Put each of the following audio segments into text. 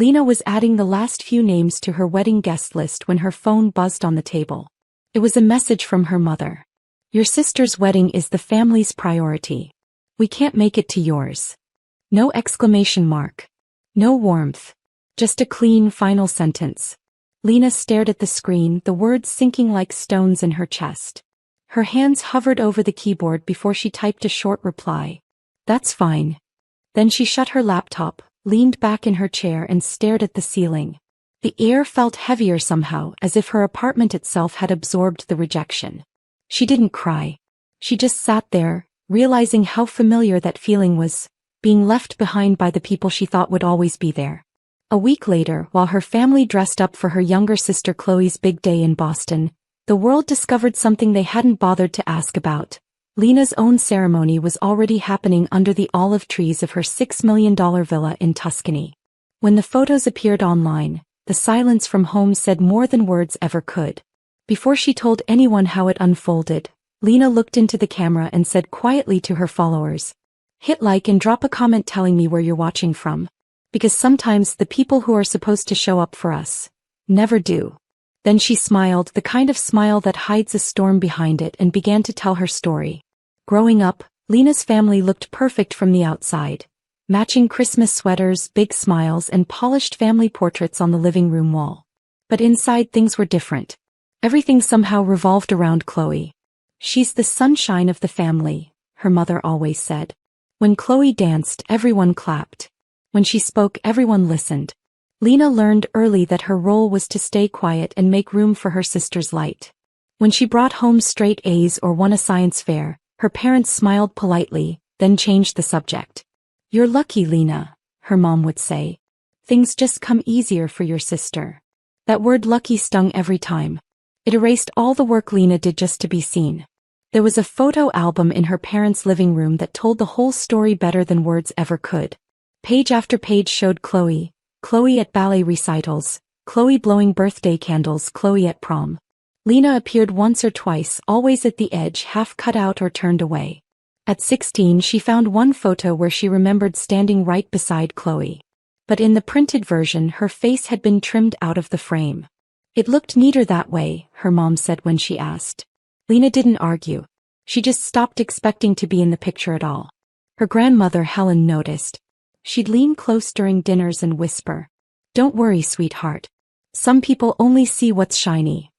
Lena was adding the last few names to her wedding guest list when her phone buzzed on the table. It was a message from her mother. Your sister's wedding is the family's priority. We can't make it to yours. No exclamation mark. No warmth. Just a clean final sentence. Lena stared at the screen, the words sinking like stones in her chest. Her hands hovered over the keyboard before she typed a short reply. That's fine. Then she shut her laptop, leaned back in her chair and stared at the ceiling. The air felt heavier somehow, as if her apartment itself had absorbed the rejection. She didn't cry. She just sat there, realizing how familiar that feeling was, being left behind by the people she thought would always be there. A week later, while her family dressed up for her younger sister Chloe's big day in Boston, the world discovered something they hadn't bothered to ask about. Lena's own ceremony was already happening under the olive trees of her $6 million villa in Tuscany. When the photos appeared online, the silence from home said more than words ever could. Before she told anyone how it unfolded, Lena looked into the camera and said quietly to her followers, "Hit like and drop a comment telling me where you're watching from. Because sometimes the people who are supposed to show up for us never do." Then she smiled, the kind of smile that hides a storm behind it, and began to tell her story. Growing up, Lena's family looked perfect from the outside. Matching Christmas sweaters, big smiles, and polished family portraits on the living room wall. But inside things were different. Everything somehow revolved around Chloe. "She's the sunshine of the family," her mother always said. When Chloe danced, everyone clapped. When she spoke, everyone listened. Lena learned early that her role was to stay quiet and make room for her sister's light. When she brought home straight A's or won a science fair, her parents smiled politely, then changed the subject. "You're lucky, Lena," her mom would say. "Things just come easier for your sister." That word lucky stung every time. It erased all the work Lena did just to be seen. There was a photo album in her parents' living room that told the whole story better than words ever could. Page after page showed Chloe at ballet recitals, Chloe blowing birthday candles, Chloe at prom. Lena appeared once or twice, always at the edge, half cut out or turned away. At 16 she found one photo where she remembered standing right beside Chloe. But in the printed version her face had been trimmed out of the frame. "It looked neater that way," her mom said when she asked. Lena didn't argue. She just stopped expecting to be in the picture at all. Her grandmother Helen noticed. She'd lean close during dinners and whisper, "Don't worry, sweetheart. Some people only see what's shiny."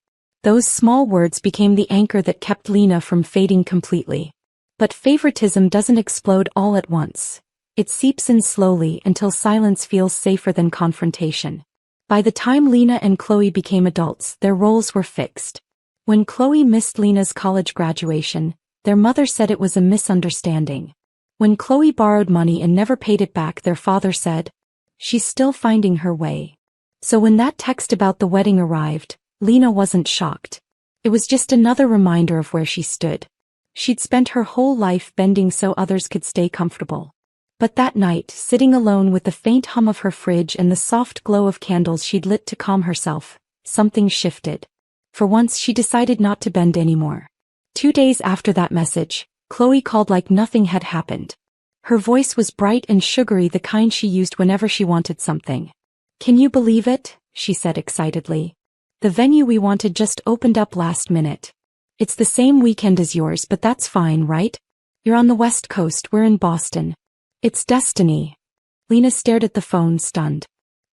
Those small words became the anchor that kept Lena from fading completely. But favoritism doesn't explode all at once. It seeps in slowly until silence feels safer than confrontation. By the time Lena and Chloe became adults, their roles were fixed. When Chloe missed Lena's college graduation, their mother said it was a misunderstanding. When Chloe borrowed money and never paid it back, their father said, "She's still finding her way." So when that text about the wedding arrived, Lena wasn't shocked. It was just another reminder of where she stood. She'd spent her whole life bending so others could stay comfortable. But that night, sitting alone with the faint hum of her fridge and the soft glow of candles she'd lit to calm herself, something shifted. For once she decided not to bend anymore. 2 days after that message, Chloe called like nothing had happened. Her voice was bright and sugary, the kind she used whenever she wanted something. "Can you believe it?" she said excitedly. "The venue we wanted just opened up last minute. It's the same weekend as yours, but that's fine, right? You're on the West Coast, we're in Boston. It's destiny." Lena stared at the phone, stunned.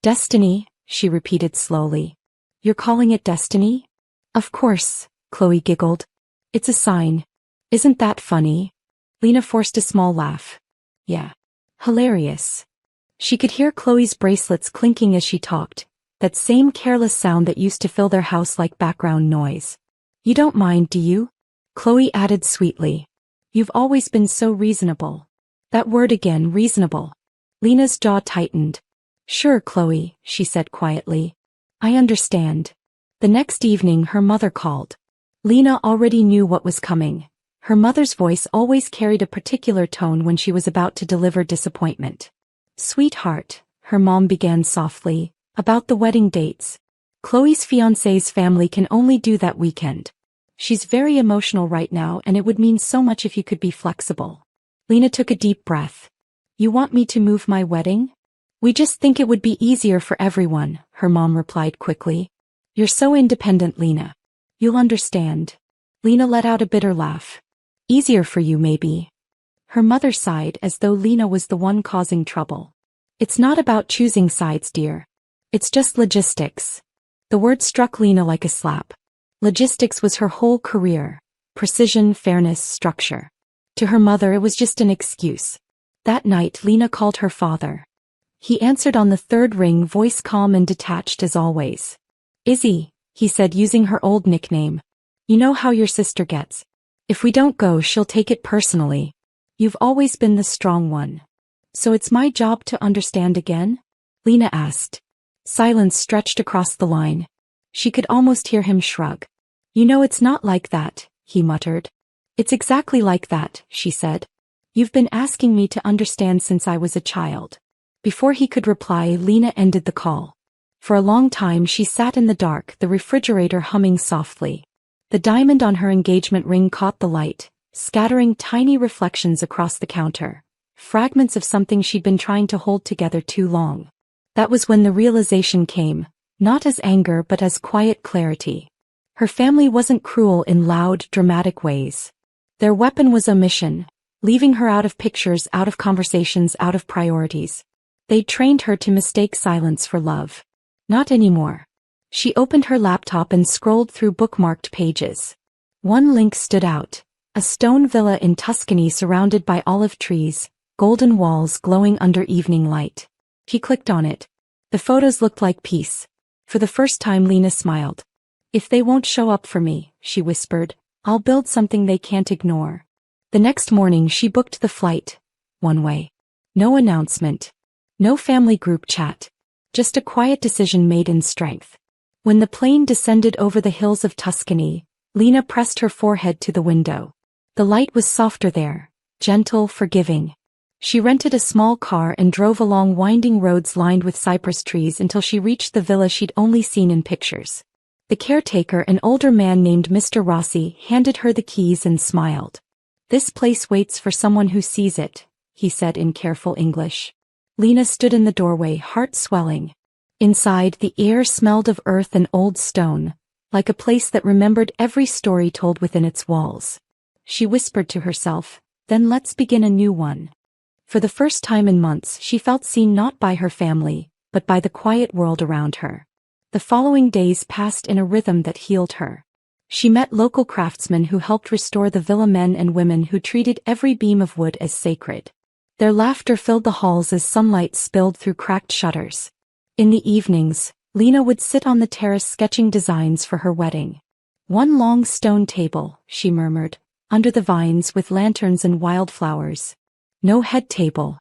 "Destiny?" she repeated slowly. "You're calling it destiny?" "Of course," Chloe giggled. "It's a sign. Isn't that funny?" Lena forced a small laugh. "Yeah. Hilarious." She could hear Chloe's bracelets clinking as she talked, that same careless sound that used to fill their house like background noise. "You don't mind, do you?" Chloe added sweetly. "You've always been so reasonable." That word again, reasonable. Lena's jaw tightened. "Sure, Chloe," she said quietly. "I understand." The next evening her mother called. Lena already knew what was coming. Her mother's voice always carried a particular tone when she was about to deliver disappointment. "Sweetheart," her mom began softly, "about the wedding dates. Chloe's fiancé's family can only do that weekend. She's very emotional right now and it would mean so much if you could be flexible." Lena took a deep breath. "You want me to move my wedding?" We just think it would be easier for everyone, her mom replied quickly. You're so independent, Lena. You'll understand. Lena let out a bitter laugh. Easier for you, maybe. Her mother sighed as though Lena was the one causing trouble. It's not about choosing sides, dear. It's just logistics. The word struck Lena like a slap. Logistics was her whole career. Precision, fairness, structure. To her mother it was just an excuse. That night Lena called her father. He answered on the third ring, voice calm and detached as always. Izzy, he said using her old nickname. You know how your sister gets. If we don't go, she'll take it personally. You've always been the strong one. So it's my job to understand again? Lena asked. Silence stretched across the line. She could almost hear him shrug. You know it's not like that, he muttered. It's exactly like that, she said. You've been asking me to understand since I was a child. Before he could reply, Lena ended the call. For a long time she sat in the dark, the refrigerator humming softly. The diamond on her engagement ring caught the light, scattering tiny reflections across the counter. Fragments of something she'd been trying to hold together too long. That was when the realization came, not as anger but as quiet clarity. Her family wasn't cruel in loud, dramatic ways. Their weapon was omission, leaving her out of pictures, out of conversations, out of priorities. They'd trained her to mistake silence for love. Not anymore. She opened her laptop and scrolled through bookmarked pages. One link stood out. A stone villa in Tuscany surrounded by olive trees, golden walls glowing under evening light. He clicked on it. The photos looked like peace. For the first time Lena smiled. If they won't show up for me, she whispered, I'll build something they can't ignore. The next morning she booked the flight. One way. No announcement. No family group chat. Just a quiet decision made in strength. When the plane descended over the hills of Tuscany, Lena pressed her forehead to the window. The light was softer there, gentle, forgiving. She rented a small car and drove along winding roads lined with cypress trees until she reached the villa she'd only seen in pictures. The caretaker, an older man named Mr. Rossi, handed her the keys and smiled. This place waits for someone who sees it, he said in careful English. Lena stood in the doorway, heart swelling. Inside, the air smelled of earth and old stone, like a place that remembered every story told within its walls. She whispered to herself, then let's begin a new one. For the first time in months she felt seen not by her family, but by the quiet world around her. The following days passed in a rhythm that healed her. She met local craftsmen who helped restore the villa, men and women who treated every beam of wood as sacred. Their laughter filled the halls as sunlight spilled through cracked shutters. In the evenings, Lena would sit on the terrace sketching designs for her wedding. One long stone table, she murmured, under the vines with lanterns and wildflowers. No head table.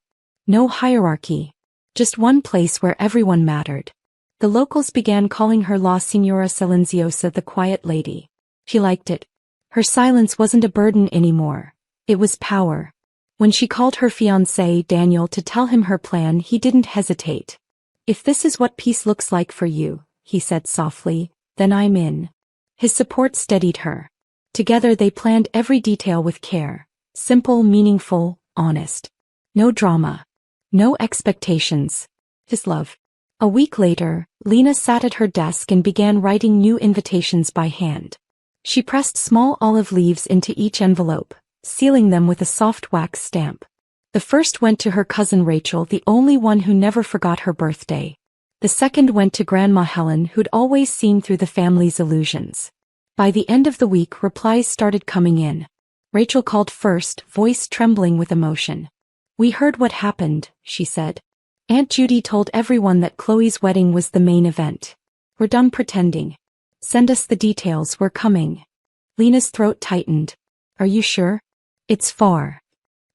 No hierarchy. Just one place where everyone mattered. The locals began calling her La Signora Silenziosa, the quiet lady. She liked it. Her silence wasn't a burden anymore. It was power. When she called her fiancé, Daniel, to tell him her plan, he didn't hesitate. If this is what peace looks like for you, he said softly, then I'm in. His support steadied her. Together they planned every detail with care. Simple, meaningful, honest. No drama. No expectations. His love. A week later, Lena sat at her desk and began writing new invitations by hand. She pressed small olive leaves into each envelope, sealing them with a soft wax stamp. The first went to her cousin Rachel, the only one who never forgot her birthday. The second went to Grandma Helen, who'd always seen through the family's illusions. By the end of the week, replies started coming in. Rachel called first, voice trembling with emotion. We heard what happened, she said. Aunt Judy told everyone that Chloe's wedding was the main event. We're done pretending. Send us the details, we're coming. Lena's throat tightened. Are you sure? It's far.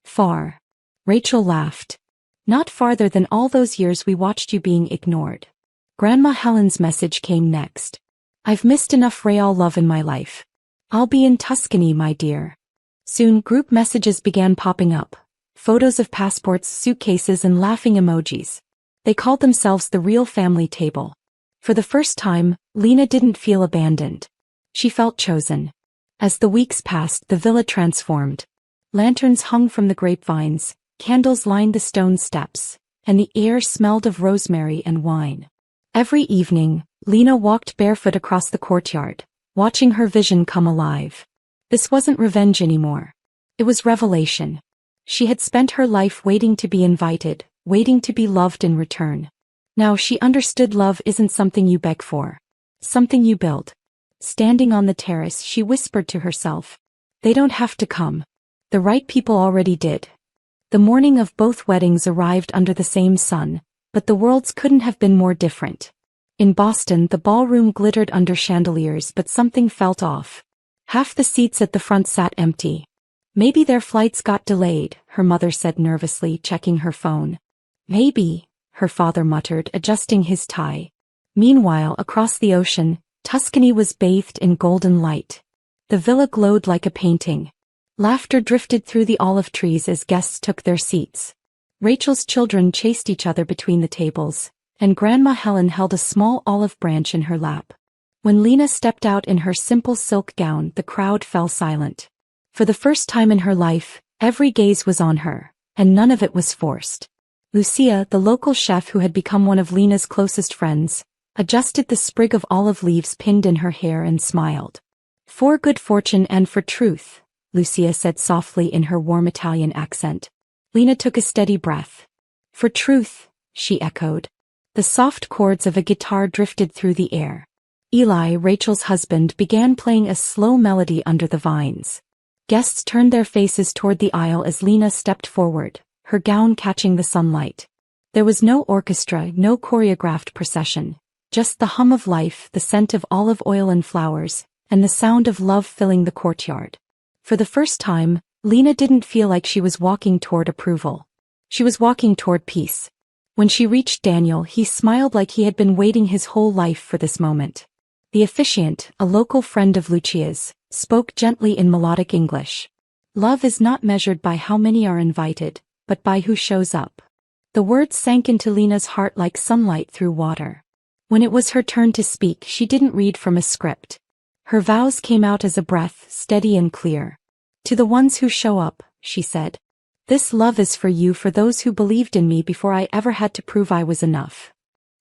Far. Rachel laughed. Not farther than all those years we watched you being ignored. Grandma Helen's message came next. I've missed enough real love in my life. I'll be in Tuscany, my dear. Soon group messages began popping up. Photos of passports, suitcases and laughing emojis. They called themselves the real family table. For the first time, Lena didn't feel abandoned. She felt chosen. As the weeks passed, the villa transformed. Lanterns hung from the grapevines, candles lined the stone steps, and the air smelled of rosemary and wine. Every evening, Lena walked barefoot across the courtyard, watching her vision come alive. This wasn't revenge anymore. It was revelation. She had spent her life waiting to be invited, waiting to be loved in return. Now she understood love isn't something you beg for. Something you build. Standing on the terrace, she whispered to herself, "They don't have to come. The right people already did." The morning of both weddings arrived under the same sun, but the worlds couldn't have been more different. In Boston, the ballroom glittered under chandeliers, but something felt off. Half the seats at the front sat empty. "Maybe their flights got delayed," her mother said nervously, checking her phone. "Maybe," her father muttered, adjusting his tie. Meanwhile, across the ocean, Tuscany was bathed in golden light. The villa glowed like a painting. Laughter drifted through the olive trees as guests took their seats. Rachel's children chased each other between the tables, and Grandma Helen held a small olive branch in her lap. When Lena stepped out in her simple silk gown, the crowd fell silent. For the first time in her life, every gaze was on her, and none of it was forced. Lucia, the local chef who had become one of Lena's closest friends, adjusted the sprig of olive leaves pinned in her hair and smiled. "For good fortune and for truth," Lucia said softly in her warm Italian accent. Lena took a steady breath. "For truth," she echoed. The soft chords of a guitar drifted through the air. Eli, Rachel's husband, began playing a slow melody under the vines. Guests turned their faces toward the aisle as Lena stepped forward, her gown catching the sunlight. There was no orchestra, no choreographed procession. Just the hum of life, the scent of olive oil and flowers, and the sound of love filling the courtyard. For the first time, Lena didn't feel like she was walking toward approval. She was walking toward peace. When she reached Daniel, he smiled like he had been waiting his whole life for this moment. The officiant, a local friend of Lucia's, spoke gently in melodic English. "Love is not measured by how many are invited, but by who shows up." The words sank into Lena's heart like sunlight through water. When it was her turn to speak, she didn't read from a script. Her vows came out as a breath, steady and clear. "To the ones who show up," she said. "This love is for you, for those who believed in me before I ever had to prove I was enough."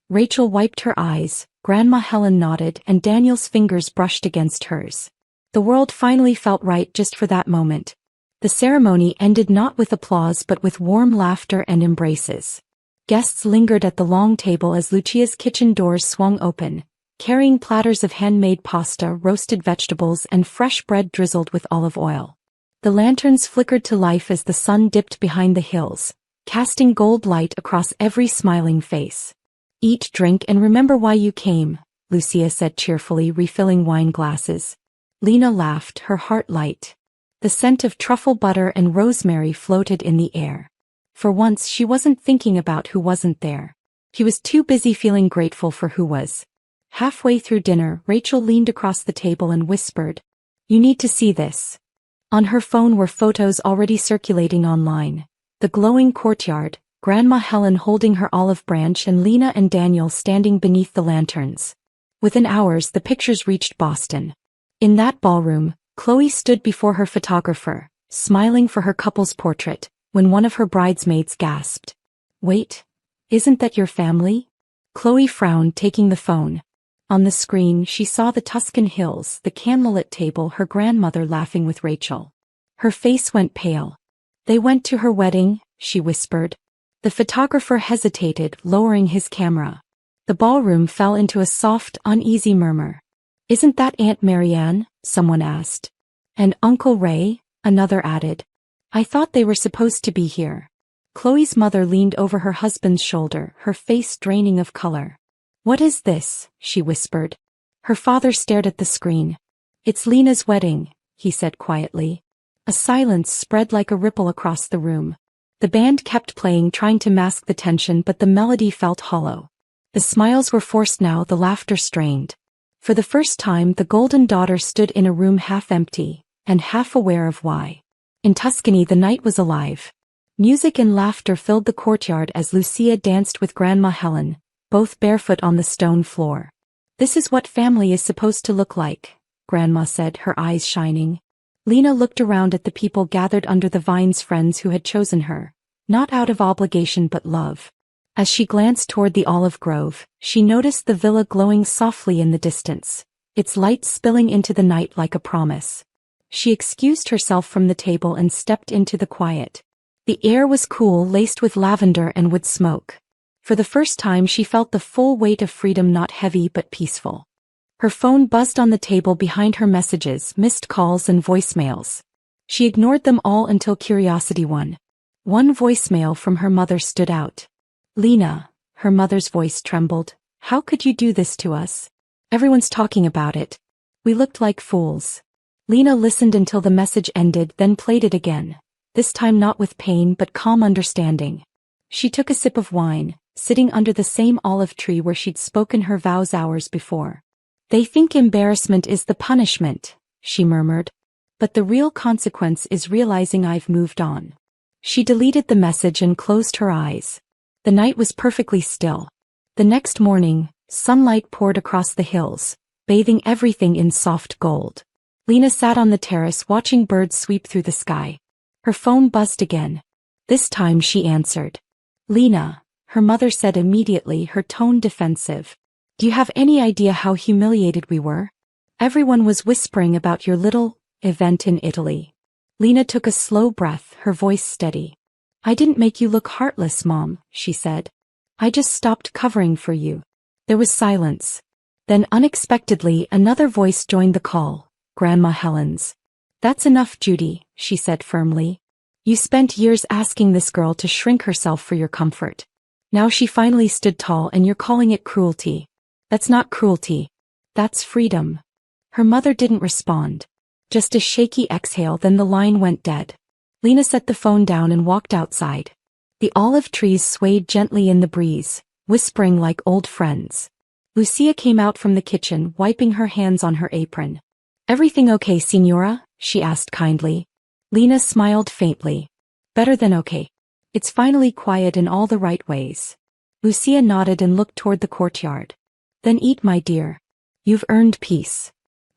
Rachel wiped her eyes, Grandma Helen nodded, and Daniel's fingers brushed against hers. The world finally felt right just for that moment. The ceremony ended not with applause but with warm laughter and embraces. Guests lingered at the long table as Lucia's kitchen doors swung open, carrying platters of handmade pasta, roasted vegetables, and fresh bread drizzled with olive oil. The lanterns flickered to life as the sun dipped behind the hills, casting gold light across every smiling face. "Eat, drink, and remember why you came," Lucia said cheerfully, refilling wine glasses. Lena laughed, her heart light. The scent of truffle butter and rosemary floated in the air. For once she wasn't thinking about who wasn't there. She was too busy feeling grateful for who was. Halfway through dinner, Rachel leaned across the table and whispered, "You need to see this." On her phone were photos already circulating online. The glowing courtyard, Grandma Helen holding her olive branch, and Lena and Daniel standing beneath the lanterns. Within hours, the pictures reached Boston. In that ballroom, Chloe stood before her photographer, smiling for her couple's portrait, when one of her bridesmaids gasped, "Wait, isn't that your family?" Chloe frowned, taking the phone. On the screen, she saw the Tuscan hills, the candlelit table, her grandmother laughing with Rachel. Her face went pale. "They went to her wedding," she whispered. The photographer hesitated, lowering his camera. The ballroom fell into a soft, uneasy murmur. "Isn't that Aunt Marianne?" someone asked. "And Uncle Ray?" another added. "I thought they were supposed to be here." Chloe's mother leaned over her husband's shoulder, her face draining of color. "What is this?" she whispered. Her father stared at the screen. "It's Lena's wedding," he said quietly. A silence spread like a ripple across the room. The band kept playing, trying to mask the tension, but the melody felt hollow. The smiles were forced now, the laughter strained. For the first time, the golden daughter stood in a room half empty, and half aware of why. In Tuscany, the night was alive. Music and laughter filled the courtyard as Lucia danced with Grandma Helen, both barefoot on the stone floor. "This is what family is supposed to look like," Grandma said, her eyes shining. Lena looked around at the people gathered under the vines, friends who had chosen her, not out of obligation but love. As she glanced toward the olive grove, she noticed the villa glowing softly in the distance, its lights spilling into the night like a promise. She excused herself from the table and stepped into the quiet. The air was cool, laced with lavender and wood smoke. For the first time she felt the full weight of freedom, not heavy but peaceful. Her phone buzzed on the table behind her, messages, missed calls and voicemails. She ignored them all until curiosity won. One voicemail from her mother stood out. "Lena," her mother's voice trembled, "how could you do this to us? Everyone's talking about it. We looked like fools." Lena listened until the message ended, then played it again, this time not with pain but calm understanding. She took a sip of wine, sitting under the same olive tree where she'd spoken her vows hours before. "They think embarrassment is the punishment," she murmured. "But the real consequence is realizing I've moved on." She deleted the message and closed her eyes. The night was perfectly still. The next morning, sunlight poured across the hills, bathing everything in soft gold. Lena sat on the terrace watching birds sweep through the sky. Her phone buzzed again. This time she answered. "Lena," her mother said immediately, her tone defensive. "Do you have any idea how humiliated we were? Everyone was whispering about your little event in Italy." Lena took a slow breath, her voice steady. "I didn't make you look heartless, Mom," she said. "I just stopped covering for you." There was silence. Then unexpectedly another voice joined the call, Grandma Helen's. "That's enough, Judy," she said firmly. "You spent years asking this girl to shrink herself for your comfort. Now she finally stood tall and you're calling it cruelty. That's not cruelty. That's freedom." Her mother didn't respond. Just a shaky exhale, then the line went dead. Lena set the phone down and walked outside. The olive trees swayed gently in the breeze, whispering like old friends. Lucia came out from the kitchen, wiping her hands on her apron. "Everything okay, Signora?" she asked kindly. Lena smiled faintly. "Better than okay. It's finally quiet in all the right ways." Lucia nodded and looked toward the courtyard. "Then eat, my dear. You've earned peace."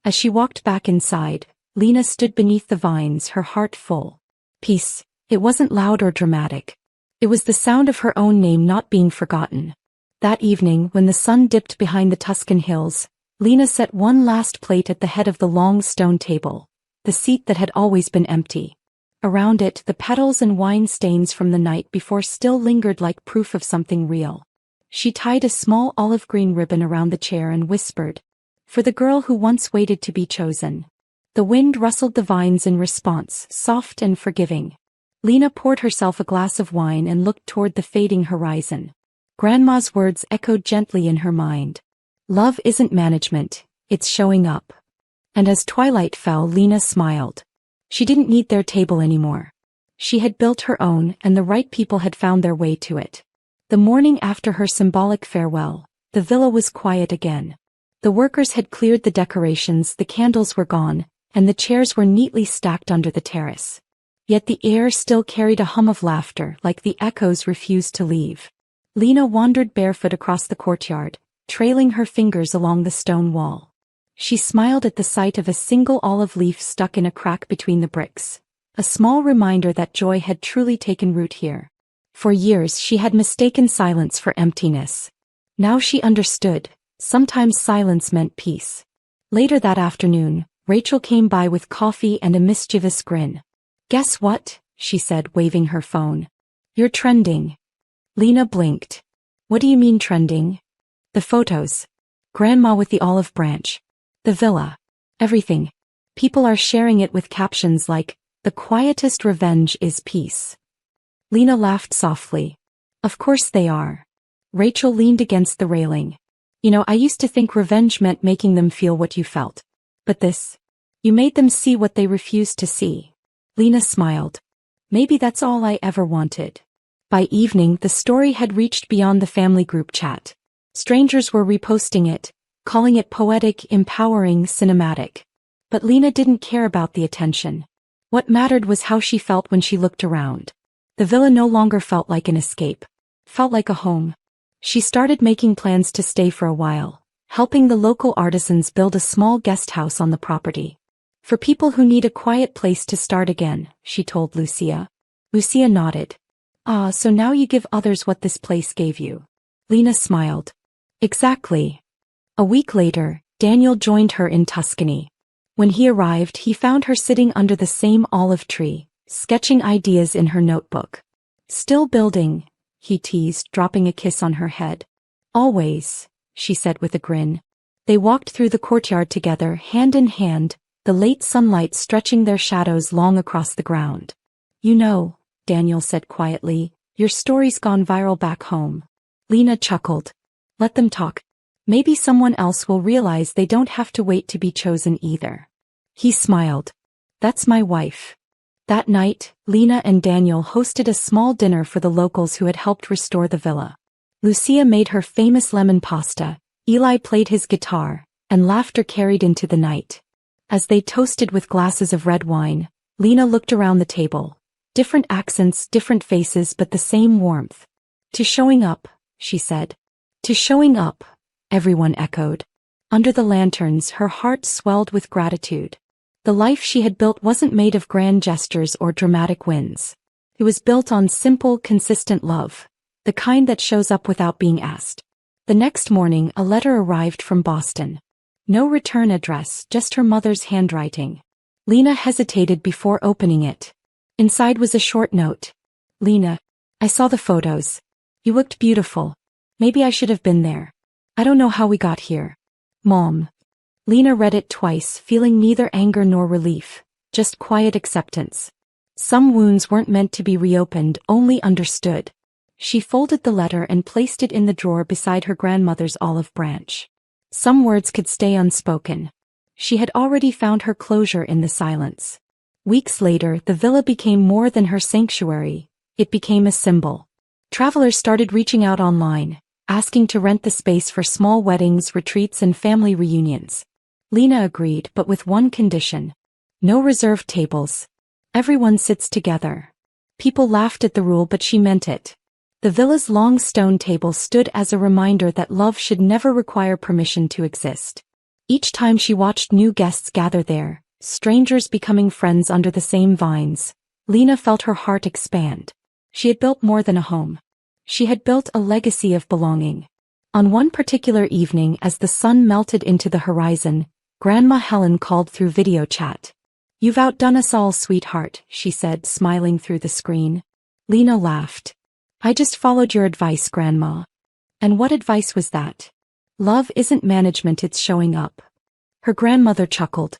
As she walked back inside, Lena stood beneath the vines, her heart full. Peace. It wasn't loud or dramatic. It was the sound of her own name not being forgotten. That evening, when the sun dipped behind the Tuscan hills, Lena set one last plate at the head of the long stone table, the seat that had always been empty. Around it, the petals and wine stains from the night before still lingered like proof of something real. She tied a small olive green ribbon around the chair and whispered, "For the girl who once waited to be chosen." The wind rustled the vines in response, soft and forgiving. Lena poured herself a glass of wine and looked toward the fading horizon. Grandma's words echoed gently in her mind. "Love isn't management, it's showing up." And as twilight fell, Lena smiled. She didn't need their table anymore. She had built her own, and the right people had found their way to it. The morning after her symbolic farewell, the villa was quiet again. The workers had cleared the decorations, the candles were gone, and the chairs were neatly stacked under the terrace. Yet the air still carried a hum of laughter, like the echoes refused to leave. Lena wandered barefoot across the courtyard, trailing her fingers along the stone wall. She smiled at the sight of a single olive leaf stuck in a crack between the bricks, a small reminder that joy had truly taken root here. For years she had mistaken silence for emptiness. Now she understood, sometimes silence meant peace. Later that afternoon, Rachel came by with coffee and a mischievous grin. "Guess what?" she said, waving her phone. "You're trending." Lena blinked. "What do you mean trending?" "The photos. Grandma with the olive branch. The villa. Everything. People are sharing it with captions like, 'The quietest revenge is peace.'" Lena laughed softly. "Of course they are." Rachel leaned against the railing. "You know, I used to think revenge meant making them feel what you felt. But this, you made them see what they refused to see." Lena smiled. "Maybe that's all I ever wanted." By evening, the story had reached beyond the family group chat. Strangers were reposting it, calling it poetic, empowering, cinematic. But Lena didn't care about the attention. What mattered was how she felt when she looked around. The villa no longer felt like an escape. Felt like a home. She started making plans to stay for a while, helping the local artisans build a small guest house on the property. "For people who need a quiet place to start again," she told Lucia. Lucia nodded. Ah, so now you give others what this place gave you. Lena smiled. Exactly. A week later, Daniel joined her in Tuscany. When he arrived, he found her sitting under the same olive tree, sketching ideas in her notebook. Still building, he teased, dropping a kiss on her head. Always, she said with a grin. They walked through the courtyard together, hand in hand, the late sunlight stretching their shadows long across the ground. You know, Daniel said quietly, your story's gone viral back home. Lena chuckled. Let them talk. Maybe someone else will realize they don't have to wait to be chosen either. He smiled. That's my wife. That night, Lena and Daniel hosted a small dinner for the locals who had helped restore the villa. Lucia made her famous lemon pasta, Eli played his guitar, and laughter carried into the night. As they toasted with glasses of red wine, Lena looked around the table. Different accents, different faces, but the same warmth. To showing up, she said. To showing up, everyone echoed. Under the lanterns, her heart swelled with gratitude. The life she had built wasn't made of grand gestures or dramatic wins. It was built on simple, consistent love, the kind that shows up without being asked. The next morning, a letter arrived from Boston. No return address, just her mother's handwriting. Lena hesitated before opening it. Inside was a short note. Lena, I saw the photos. You looked beautiful. Maybe I should have been there. I don't know how we got here. Mom. Lena read it twice, feeling neither anger nor relief, just quiet acceptance. Some wounds weren't meant to be reopened, only understood. She folded the letter and placed it in the drawer beside her grandmother's olive branch. Some words could stay unspoken. She had already found her closure in the silence. Weeks later, the villa became more than her sanctuary. It became a symbol. Travelers started reaching out online, asking to rent the space for small weddings, retreats, and family reunions. Lena agreed, but with one condition. No reserved tables. Everyone sits together. People laughed at the rule, but she meant it. The villa's long stone table stood as a reminder that love should never require permission to exist. Each time she watched new guests gather there, strangers becoming friends under the same vines, Lena felt her heart expand. She had built more than a home. She had built a legacy of belonging. On one particular evening, as the sun melted into the horizon, Grandma Helen called through video chat. You've outdone us all, sweetheart, she said, smiling through the screen. Lena laughed. I just followed your advice, Grandma. And what advice was that? Love isn't management, it's showing up. Her grandmother chuckled.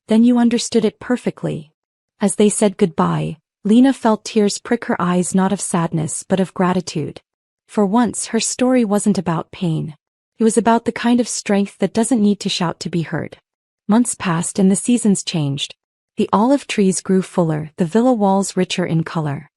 Then you understood it perfectly. As they said goodbye, Lena felt tears prick her eyes, not of sadness but of gratitude. For once, her story wasn't about pain. It was about the kind of strength that doesn't need to shout to be heard. Months passed and the seasons changed. The olive trees grew fuller, the villa walls richer in color.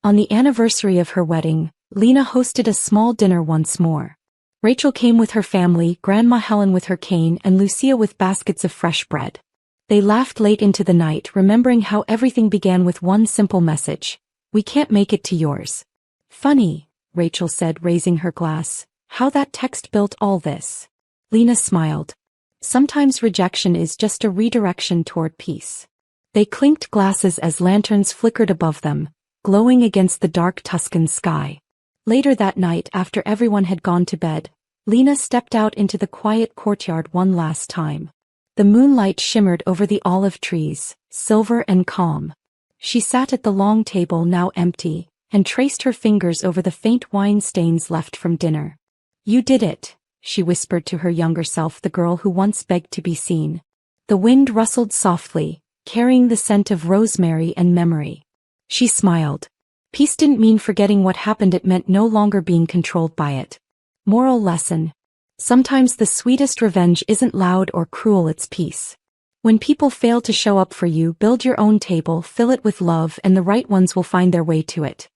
On the anniversary of her wedding, Lena hosted a small dinner once more. Rachel came with her family, Grandma Helen with her cane, and Lucia with baskets of fresh bread. They laughed late into the night, remembering how everything began with one simple message. We can't make it to yours. Funny, Rachel said, raising her glass, how that text built all this. Lena smiled. Sometimes rejection is just a redirection toward peace. They clinked glasses as lanterns flickered above them, glowing against the dark Tuscan sky. Later that night, after everyone had gone to bed, Lena stepped out into the quiet courtyard one last time. The moonlight shimmered over the olive trees, silver and calm. She sat at the long table, now empty, and traced her fingers over the faint wine stains left from dinner. You did it, she whispered to her younger self, the girl who once begged to be seen. The wind rustled softly, carrying the scent of rosemary and memory. She smiled. Peace didn't mean forgetting what happened, it meant no longer being controlled by it. Moral lesson. Sometimes the sweetest revenge isn't loud or cruel, it's peace. When people fail to show up for you, build your own table, fill it with love, and the right ones will find their way to it.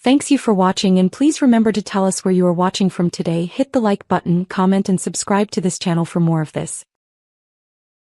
Thanks you for watching, and please remember to tell us where you are watching from today. Hit the like button, comment, and subscribe to this channel for more of this.